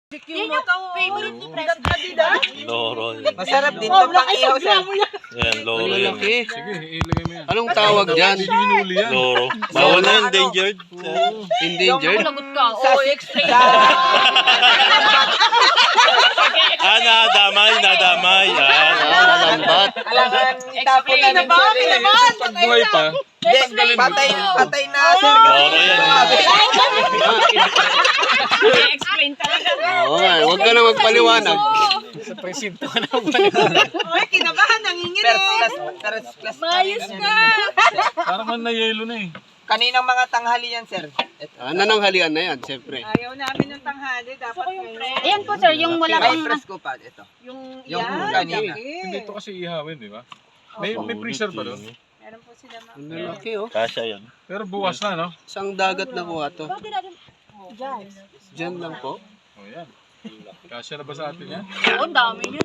Yan yung favorite ni President. Loro. Masarap din ito pang ihaw, sir. Yan, loro yan. Malaki. Sige, ilagay mo yan. Anong tawag dyan? Hindi hinuli yan. Loro. Bawal na yung endangered. Endangered? Lagot ka. Sa Oo, 6 explain. Nadamay. Yan. Lambat. Alangan itapon na ng sir. Pag buhay pa, Hindi, patay na, sir. Loro yan. Explain talaga. Oo nga, huwag ka na magpaliwanag. sa presinto ka na. Ay, kinabahan, nanginginig. First class. Mayos ka. Parang man na yelo na eh. Kaninang mga tanghali yan, sir. Nananghalian na yan, siyempre. Ayaw namin ng tanghali. Dapat ngayon. Ayan po sir, yung wala May pang... presko pa, ito. Yung Yung yan. kanina. Hindi ito kasi ihawin, di ba? May freezer ba doon? Meron po sila mga. Ang lalaki oh. Kasya yan. Pero bukas na, no? Isang dagat na po ito. Diyan. Diyan lang po. O yan. Kasya na ba sa atin yan? Oo, dami niya.